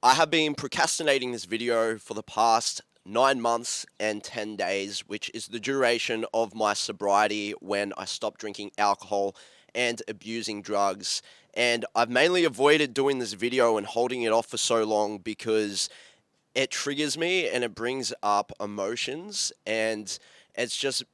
I have been procrastinating this video for the past 9 months and 10 days, which is the duration of my sobriety when I stopped drinking alcohol and abusing drugs. And I've mainly avoided doing this video and holding it off for so long because it triggers me and it brings up emotions. And it's just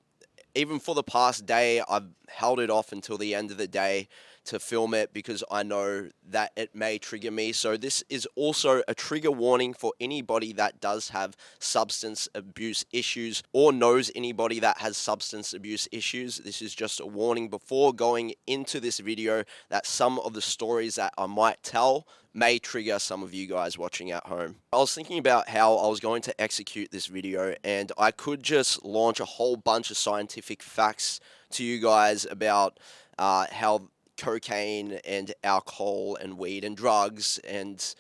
even for the past day, I've held it off until the end of the day to film it because I know that it may trigger me. So, this is also a trigger warning for anybody that does have substance abuse issues or knows anybody that has substance abuse issues. This is just a warning before going into this video that some of the stories that I might tell may trigger some of you guys watching at home. I was thinking about how I was going to execute this video, and I could just launch a whole bunch of scientific facts to you guys about how cocaine and alcohol and weed and drugs and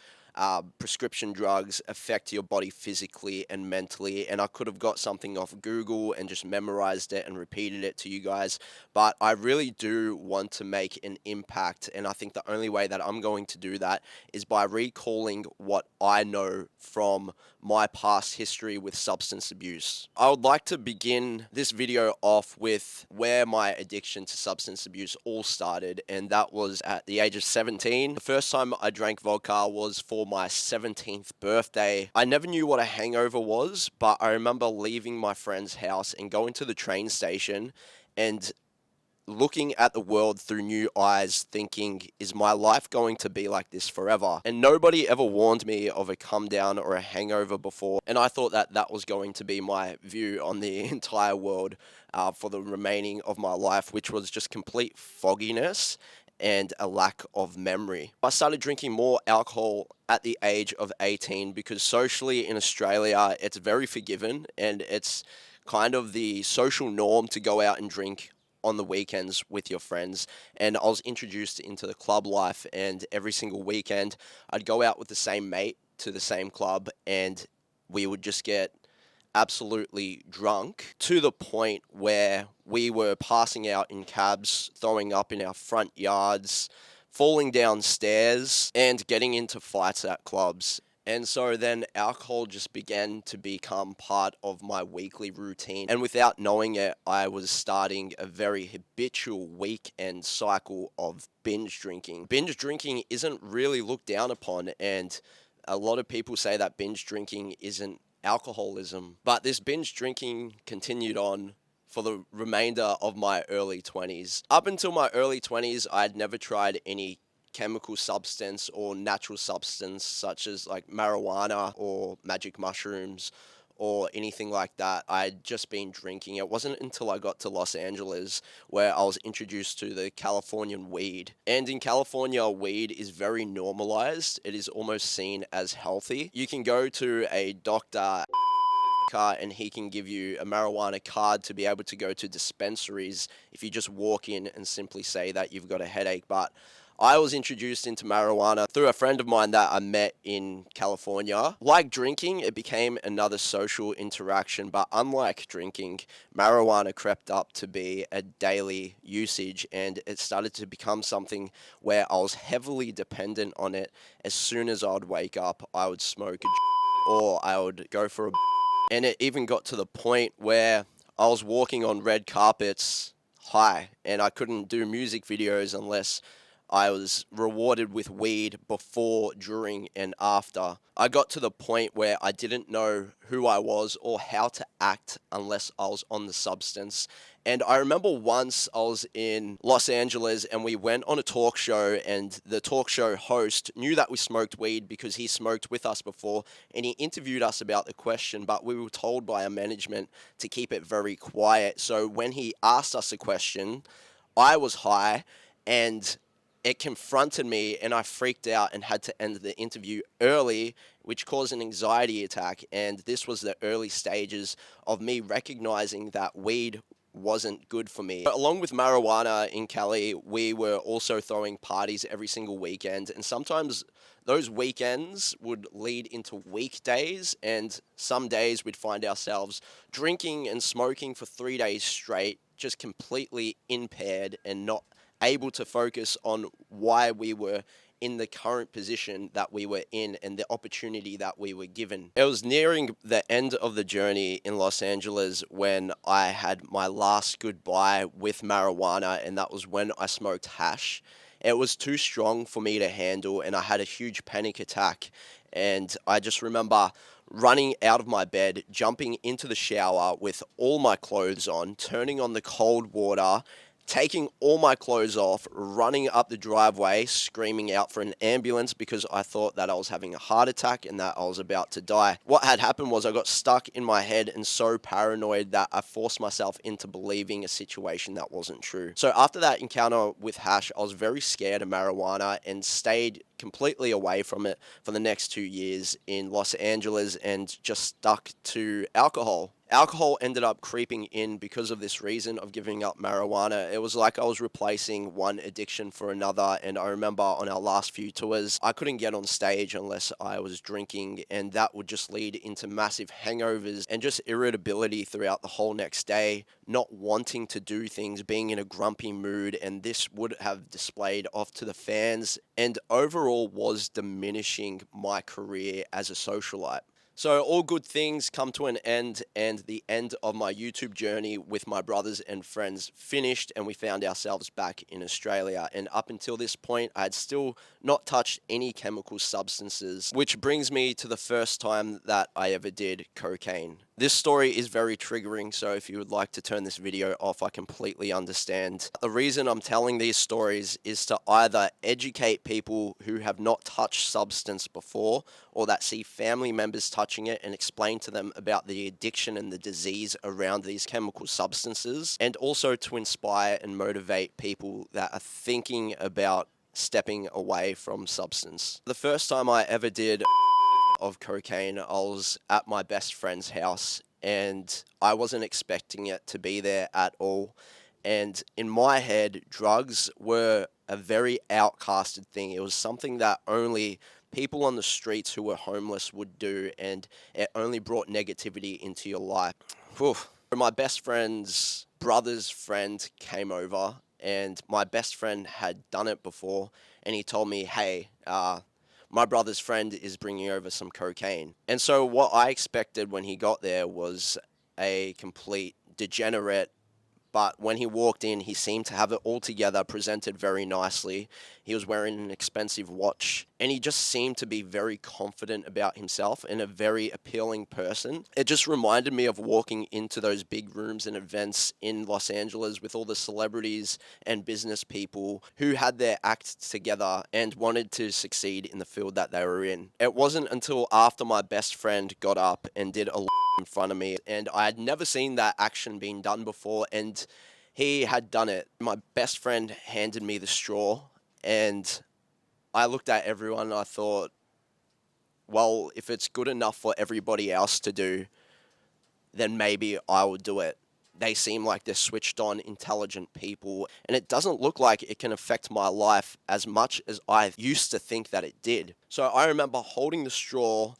prescription drugs affect your body physically and mentally. And I could have got something off Google and just memorized it and repeated it to you guys. But I really do want to make an impact. And I think the only way that I'm going to do that is by recalling what I know from my past history with substance abuse. I would like to begin this video off with where my addiction to substance abuse all started, and that was at the age of 17. The first time I drank vodka was for my 17th birthday. I never knew what a hangover was, but I remember leaving my friend's house and going to the train station and looking at the world through new eyes, thinking, is my life going to be like this forever? And nobody ever warned me of a come down or a hangover before, and I thought that that was going to be my view on the entire world for the remaining of my life, which was just complete fogginess and a lack of memory. I started drinking more alcohol at the age of 18 because socially in Australia, it's very forgiven and it's kind of the social norm to go out and drink on the weekends with your friends. And I was introduced into the club life, and every single weekend I'd go out with the same mate to the same club, and we would just get absolutely drunk to the point where we were passing out in cabs, throwing up in our front yards, falling downstairs, and getting into fights at clubs. And so then alcohol just began to become part of my weekly routine. And without knowing it, I was starting a very habitual weekend cycle of binge drinking. Binge drinking isn't really looked down upon, and a lot of people say that binge drinking isn't alcoholism. But this binge drinking continued on for the remainder of my early 20s. Up until my early 20s, I had never tried any chemical substance or natural substance such as like marijuana or magic mushrooms or anything like that. I'd just been drinking. It wasn't until I got to Los Angeles where I was introduced to the Californian weed. And in California, weed is very normalized. It is almost seen as healthy. You can go to a doctor and he can give you a marijuana card to be able to go to dispensaries if you just walk in and simply say that you've got a headache. But I was introduced into marijuana through a friend of mine that I met in California. Like drinking, it became another social interaction, but unlike drinking, marijuana crept up to be a daily usage, and it started to become something where I was heavily dependent on it. As soon as I would wake up, I would smoke or I would go for a and it even got to the point where I was walking on red carpets high, and I couldn't do music videos unless I was rewarded with weed before, during, and after. I got to the point where I didn't know who I was or how to act unless I was on the substance. And I remember once I was in Los Angeles and we went on a talk show, and the talk show host knew that we smoked weed because he smoked with us before, and he interviewed us about the question, but we were told by our management to keep it very quiet. So when he asked us a question, I was high, and it confronted me, and I freaked out and had to end the interview early, which caused an anxiety attack. And this was the early stages of me recognizing that weed wasn't good for me. Along with marijuana in Cali, we were also throwing parties every single weekend, and sometimes those weekends would lead into weekdays, and some days we'd find ourselves drinking and smoking for 3 days straight, just completely impaired and not able to focus on why we were in the current position that we were in and the opportunity that we were given. It was nearing the end of the journey in Los Angeles when I had my last goodbye with marijuana, and that was when I smoked hash. It was too strong for me to handle, and I had a huge panic attack. And I just remember running out of my bed, jumping into the shower with all my clothes on, turning on the cold water, taking all my clothes off, running up the driveway, screaming out for an ambulance because I thought that I was having a heart attack and that I was about to die. What had happened was I got stuck in my head and so paranoid that I forced myself into believing a situation that wasn't true. So after that encounter with hash, I was very scared of marijuana and stayed completely away from it for the next 2 years in Los Angeles and just stuck to alcohol. Alcohol ended up creeping in because of this reason of giving up marijuana. It was like I was replacing one addiction for another. And I remember on our last few tours, I couldn't get on stage unless I was drinking, and that would just lead into massive hangovers and just irritability throughout the whole next day, not wanting to do things, being in a grumpy mood, and this would have displayed off to the fans and overall was diminishing my career as a socialite. So all good things come to an end, and the end of my YouTube journey with my brothers and friends finished, and we found ourselves back in Australia. And up until this point, I had still not touched any chemical substances, which brings me to the first time that I ever did cocaine. This story is very triggering, so if you would like to turn this video off, I completely understand. The reason I'm telling these stories is to either educate people who have not touched substance before, or that see family members touching it, and explain to them about the addiction and the disease around these chemical substances, and also to inspire and motivate people that are thinking about stepping away from substance. The first time I ever did of cocaine, I was at my best friend's house and I wasn't expecting it to be there at all. And in my head, drugs were a very outcasted thing. It was something that only people on the streets who were homeless would do, and it only brought negativity into your life. Whew. My best friend's brother's friend came over, and my best friend had done it before, and he told me, hey, my brother's friend is bringing over some cocaine. And so what I expected when he got there was a complete degenerate, but when he walked in, he seemed to have it all together, presented very nicely. He was wearing an expensive watch, and he just seemed to be very confident about himself and a very appealing person. It just reminded me of walking into those big rooms and events in Los Angeles with all the celebrities and business people who had their act together and wanted to succeed in the field that they were in. It wasn't until after my best friend got up and did a in front of me, and I had never seen that action being done before, and he had done it. My best friend handed me the straw, and I looked at everyone and I thought, well, if it's good enough for everybody else to do, then maybe I will do it. They seem like they're switched on, intelligent people, and it doesn't look like it can affect my life as much as I used to think that it did. So I remember holding the straw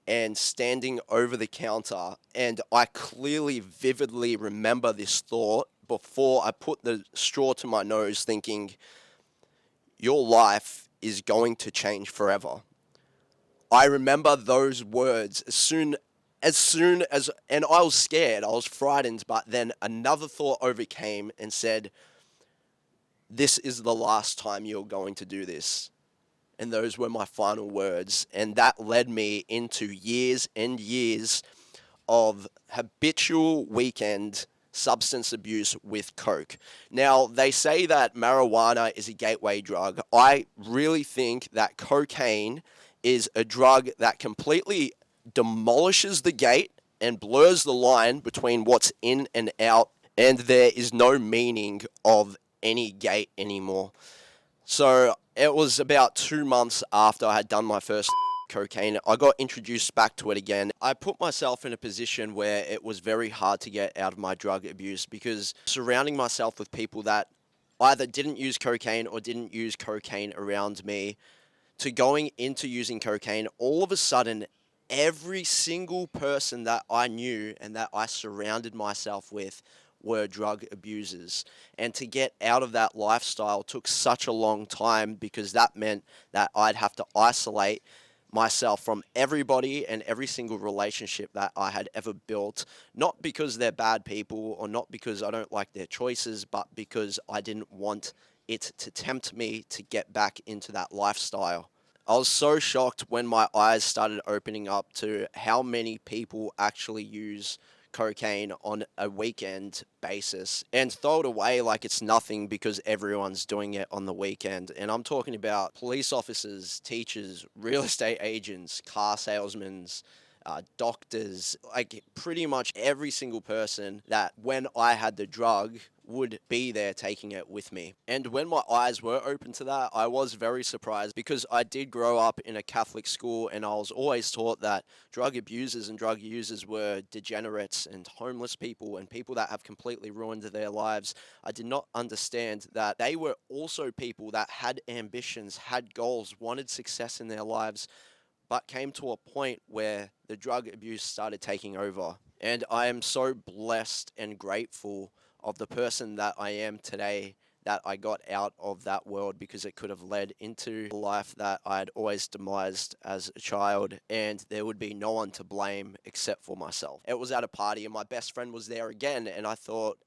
and standing over the counter, and I clearly, vividly remember this thought before I put the straw to my nose, thinking, your life is going to change forever. I remember those words as soon as, and I was scared, I was frightened, but then another thought overcame and said, this is the last time you're going to do this. And those were my final words. And that led me into years and years of habitual weekend substance abuse with coke. Now, they say that marijuana is a gateway drug. I really think that cocaine is a drug that completely demolishes the gate and blurs the line between what's in and out, and there is no meaning of any gate anymore. So it was about 2 months after I had done my first cocaine, I got introduced back to it again. I put myself in a position where it was very hard to get out of my drug abuse, because surrounding myself with people that either didn't use cocaine or didn't use cocaine around me, to going into using cocaine, all of a sudden, every single person that I knew and that I surrounded myself with were drug abusers. And to get out of that lifestyle took such a long time because that meant that I'd have to isolate myself from everybody and every single relationship that I had ever built, not because they're bad people or not because I don't like their choices, but because I didn't want it to tempt me to get back into that lifestyle. I was so shocked when my eyes started opening up to how many people actually use cocaine on a weekend basis and throw it away like it's nothing because everyone's doing it on the weekend. And I'm talking about police officers, teachers, real estate agents, car salesmen, doctors, like pretty much every single person that when I had the drug would be there taking it with me. And when my eyes were open to that, I was very surprised because I did grow up in a Catholic school and I was always taught that drug abusers and drug users were degenerates and homeless people and people that have completely ruined their lives. I did not understand that they were also people that had ambitions, had goals, wanted success in their lives, but came to a point where the drug abuse started taking over. And I am so blessed and grateful of the person that I am today that I got out of that world because it could have led into a life that I had always demised as a child, and there would be no one to blame except for myself. It was at a party and my best friend was there again, and I thought,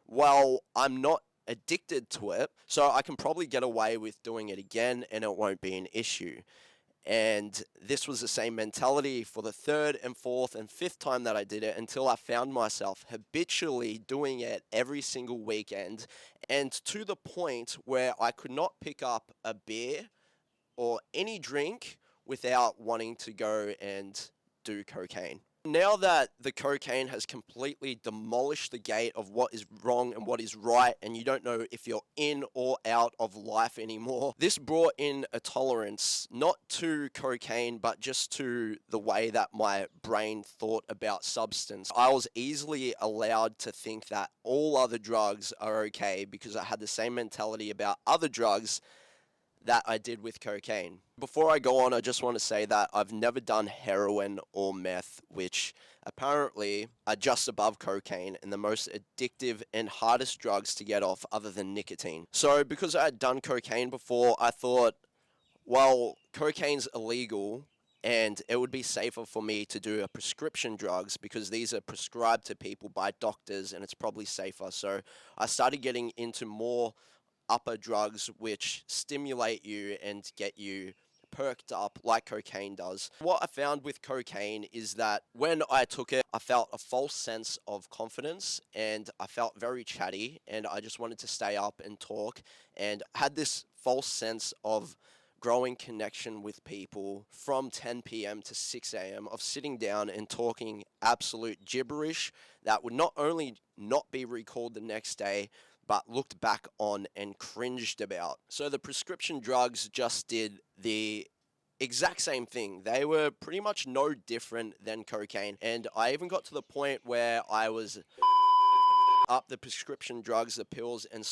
well, I'm not addicted to it, so I can probably get away with doing it again and it won't be an issue. And this was the same mentality for the third and fourth and fifth time that I did it until I found myself habitually doing it every single weekend. And to the point where I could not pick up a beer or any drink without wanting to go and do cocaine. Now that the cocaine has completely demolished the gate of what is wrong and what is right, and you don't know if you're in or out of life anymore, this brought in a tolerance, not to cocaine, but just to the way that my brain thought about substance. I was easily allowed to think that all other drugs are okay because I had the same mentality about other drugs that I did with cocaine. Before I go on, I just want to say that I've never done heroin or meth, which apparently are just above cocaine and the most addictive and hardest drugs to get off other than nicotine. So because I had done cocaine before, I thought, well, cocaine's illegal and it would be safer for me to do a prescription drugs because these are prescribed to people by doctors and it's probably safer. So I started getting into more upper drugs which stimulate you and get you perked up like cocaine does. What I found with cocaine is that when I took it, I felt a false sense of confidence and I felt very chatty and I just wanted to stay up and talk and had this false sense of growing connection with people from 10 p.m. to 6 a.m. of sitting down and talking absolute gibberish that would not only not be recalled the next day, but looked back on and cringed about. So the prescription drugs just did the exact same thing. They were pretty much no different than cocaine. And I even got to the point where I was up the prescription drugs, the pills, and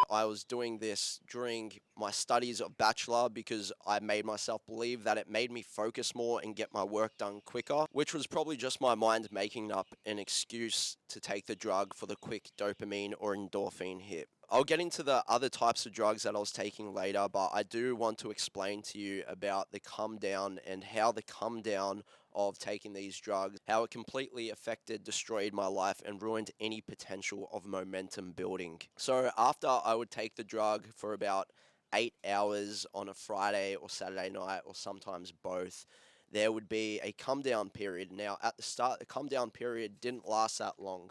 I was doing this during my studies of bachelor because I made myself believe that it made me focus more and get my work done quicker, which was probably just my mind making up an excuse to take the drug for the quick dopamine or endorphin hit. I'll get into the other types of drugs that I was taking later, but I do want to explain to you about the come down and how the come down of taking these drugs, how it completely affected, destroyed my life, and ruined any potential of momentum building. So after I would take the drug for about 8 hours on a Friday or Saturday night, or sometimes both, there would be a come down period. Now, at the start, the come down period didn't last that long.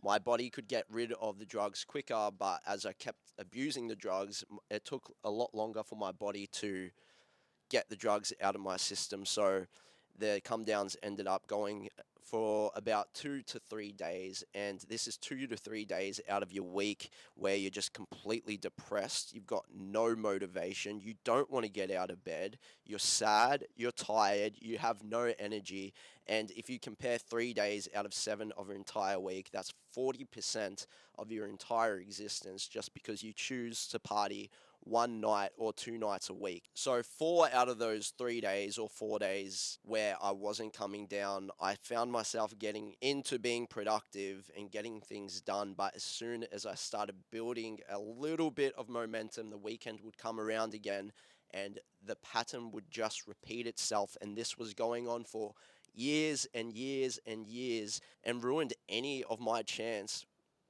My body could get rid of the drugs quicker, but as I kept abusing the drugs, it took a lot longer for my body to get the drugs out of my system. So the come downs ended up going for about 2 to 3 days, and this is 2 to 3 days out of your week where you're just completely depressed. You've got no motivation. You don't want to get out of bed. You're sad. You're tired. You have no energy. And if you compare 3 days out of 7 of your entire week, that's 40% of your entire existence just because you choose to party one night or 2 nights a week. So 4 out of those 3 days or 4 days where I wasn't coming down, I found myself getting into being productive and getting things done. But as soon as I started building a little bit of momentum, the weekend would come around again and the pattern would just repeat itself. And this was going on for years and years and years, and ruined any of my chance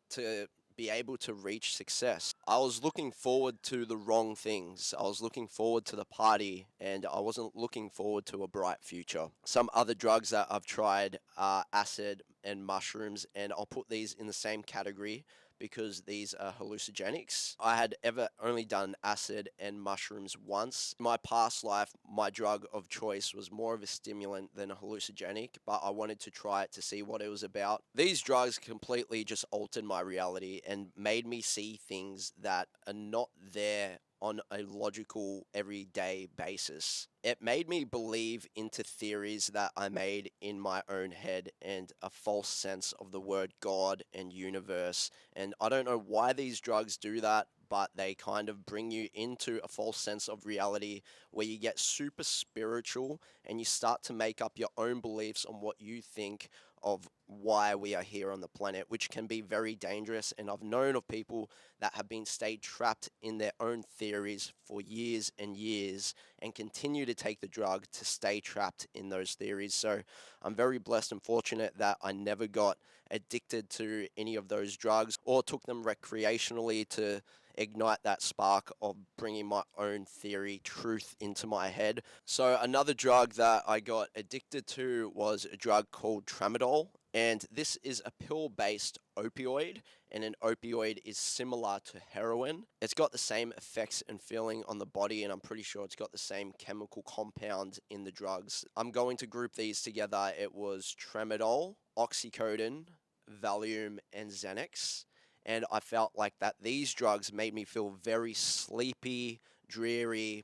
to be able to reach success. I was looking forward to the wrong things. I was looking forward to the party, and I wasn't looking forward to a bright future. Some other drugs that I've tried are acid and mushrooms, and I'll put these in the same category because these are hallucinogenics. I had ever only done acid and mushrooms once. In my past life, my drug of choice was more of a stimulant than a hallucinogenic, but I wanted to try it to see what it was about. These drugs completely just altered my reality and made me see things that are not there on a logical, everyday basis. It made me believe into theories that I made in my own head and a false sense of the word God and universe. And I don't know why these drugs do that, but they kind of bring you into a false sense of reality where you get super spiritual and you start to make up your own beliefs on what you think of why we are here on the planet, which can be very dangerous. And I've known of people that have been stayed trapped in their own theories for years and years and continue to take the drug to stay trapped in those theories. So I'm very blessed and fortunate that I never got addicted to any of those drugs or took them recreationally to ignite that spark of bringing my own theory truth into my head. So another drug that I got addicted to was a drug called tramadol, and this is a pill-based opioid, and an opioid is similar to heroin. It's got the same effects and feeling on the body, and I'm pretty sure it's got the same chemical compound in the drugs. I'm going to group these together. It was tramadol, oxycodone, Valium, and Xanax. And I felt like that these drugs made me feel very sleepy, dreary,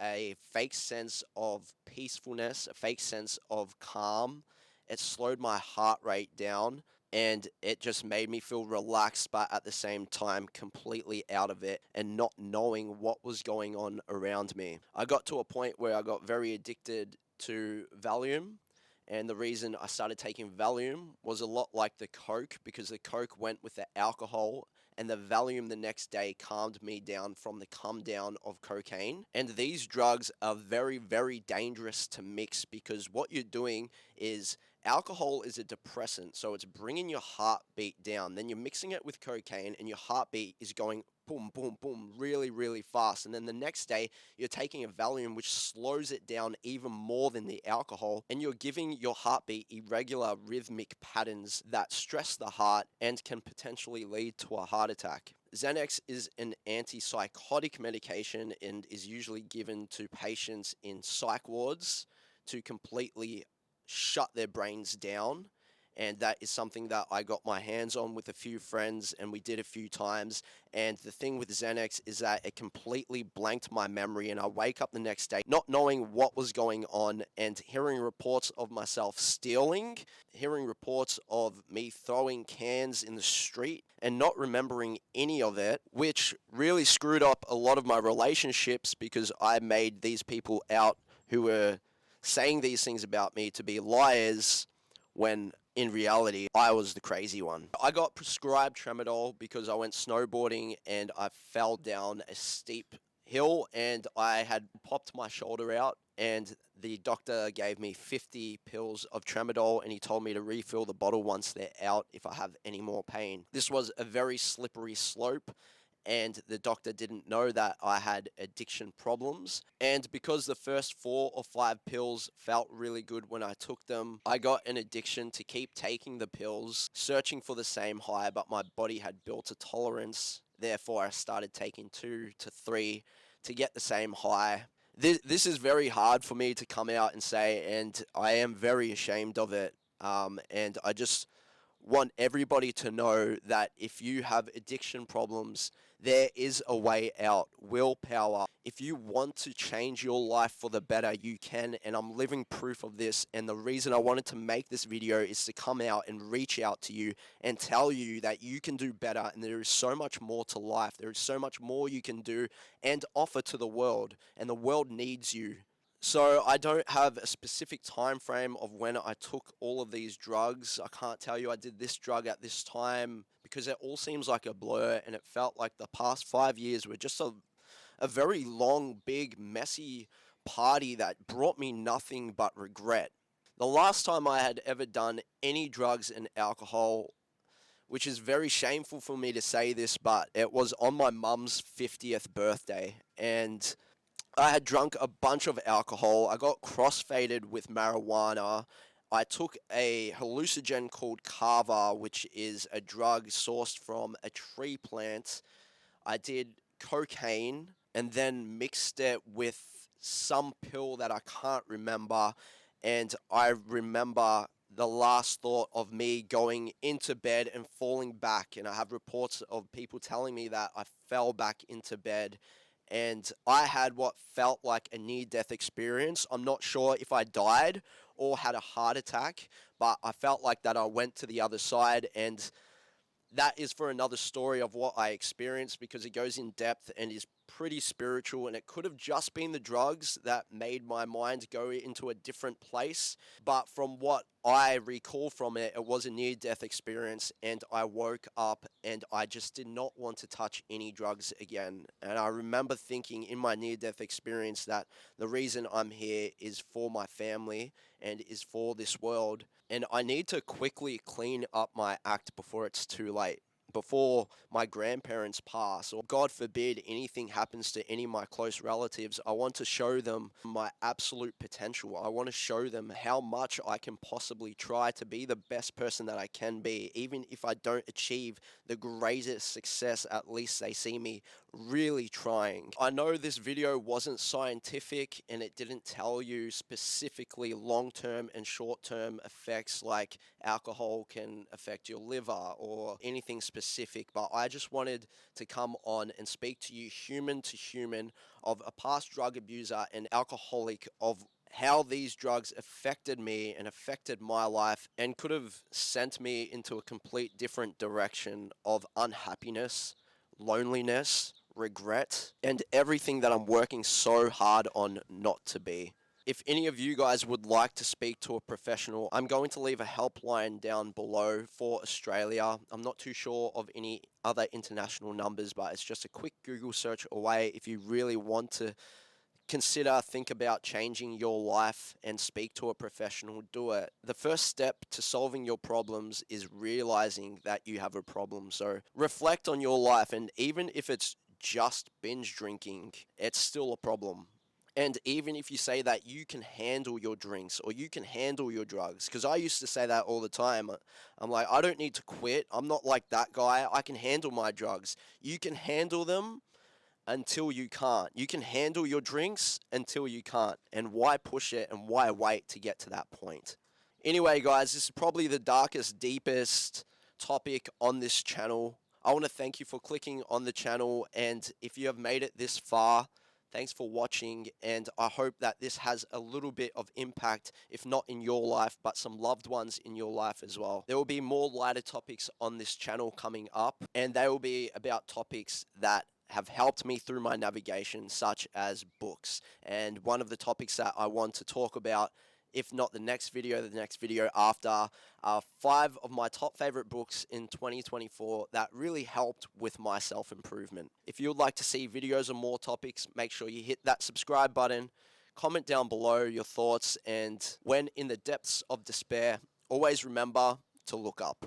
a fake sense of peacefulness, a fake sense of calm. It slowed my heart rate down and it just made me feel relaxed, but at the same time completely out of it and not knowing what was going on around me. I got to a point where I got very addicted to Valium. And the reason I started taking Valium was a lot like the Coke, because the Coke went with the alcohol and the Valium the next day calmed me down from the come down of cocaine. And these drugs are very, very dangerous to mix because what you're doing is alcohol is a depressant, so it's bringing your heartbeat down. Then you're mixing it with cocaine and your heartbeat is going boom, boom, boom, really, really fast. And then the next day, you're taking a Valium, which slows it down even more than the alcohol. And you're giving your heartbeat irregular rhythmic patterns that stress the heart and can potentially lead to a heart attack. Xanax is an antipsychotic medication and is usually given to patients in psych wards to completely shut their brains down. And that is something that I got my hands on with a few friends and we did a few times. And the thing with Xanax is that it completely blanked my memory and I wake up the next day not knowing what was going on and hearing reports of myself stealing, hearing reports of me throwing cans in the street and not remembering any of it, which really screwed up a lot of my relationships because I made these people out who were saying these things about me to be liars when in reality, I was the crazy one. I got prescribed tramadol because I went snowboarding and I fell down a steep hill and I had popped my shoulder out and the doctor gave me 50 pills of tramadol and he told me to refill the bottle once they're out if I have any more pain. This was a very slippery slope and the doctor didn't know that I had addiction problems. And because the first 4 or 5 pills felt really good when I took them, I got an addiction to keep taking the pills, searching for the same high, but my body had built a tolerance. Therefore, I started taking 2 to 3 to get the same high. This is very hard for me to come out and say, and I am very ashamed of it. And I just want everybody to know that if you have addiction problems, there is a way out. Willpower. If you want to change your life for the better, you can, and I'm living proof of this. And the reason I wanted to make this video is to come out and reach out to you and tell you that you can do better, and there is so much more to life. There is so much more you can do and offer to the world, and the world needs you. So I don't have a specific time frame of when I took all of these drugs. I can't tell you I did this drug at this time because it all seems like a blur, and it felt like the past 5 years were just a very long, big, messy party that brought me nothing but regret. The last time I had ever done any drugs and alcohol, which is very shameful for me to say this, but it was on my mum's 50th birthday, and I had drunk a bunch of alcohol. I got crossfaded with marijuana. I took a hallucinogen called kava, which is a drug sourced from a tree plant. I did cocaine and then mixed it with some pill that I can't remember. And I remember the last thought of me going into bed and falling back. And I have reports of people telling me that I fell back into bed and I had what felt like a near-death experience. I'm not sure if I died or had a heart attack, but I felt like that I went to the other side, and that is for another story of what I experienced because it goes in depth and is pretty spiritual, and it could have just been the drugs that made my mind go into a different place. But from what I recall from it, it was a near-death experience, and I woke up and I just did not want to touch any drugs again. And I remember thinking in my near-death experience that the reason I'm here is for my family and is for this world, and I need to quickly clean up my act before it's too late, before my grandparents pass, or God forbid anything happens to any of my close relatives. I want to show them my absolute potential. I want to show them how much I can possibly try to be the best person that I can be. Even if I don't achieve the greatest success, at least they see me really trying. I know this video wasn't scientific and it didn't tell you specifically long-term and short-term effects like alcohol can affect your liver or anything specific, but I just wanted to come on and speak to you human to human of a past drug abuser and alcoholic, of how these drugs affected me and affected my life and could have sent me into a complete different direction of unhappiness, loneliness, regret, and everything that I'm working so hard on not to be. If any of you guys would like to speak to a professional, I'm going to leave a helpline down below for Australia. I'm not too sure of any other international numbers, but it's just a quick Google search away if you really want to think about changing your life and speak to a professional. Do it. The first step to solving your problems is realizing that you have a problem. So reflect on your life, and even if it's just binge drinking, it's still a problem. And even if you say that you can handle your drinks or you can handle your drugs, because I used to say that all the time. I'm like, I don't need to quit. I'm not like that guy. I can handle my drugs. You can handle them until you can't. You can handle your drinks until you can't. And why push it and why wait to get to that point? Anyway, guys, this is probably the darkest, deepest topic on this channel. I want to thank you for clicking on the channel, and if you have made it this far, thanks for watching, and I hope that this has a little bit of impact, if not in your life, but some loved ones in your life as well. There will be more lighter topics on this channel coming up, and they will be about topics that have helped me through my navigation, such as books. And one of the topics that I want to talk about, if not the next video after, are 5 of my top favorite books in 2024 that really helped with my self-improvement. If you would like to see videos on more topics, make sure you hit that subscribe button, comment down below your thoughts, and when in the depths of despair, always remember to look up.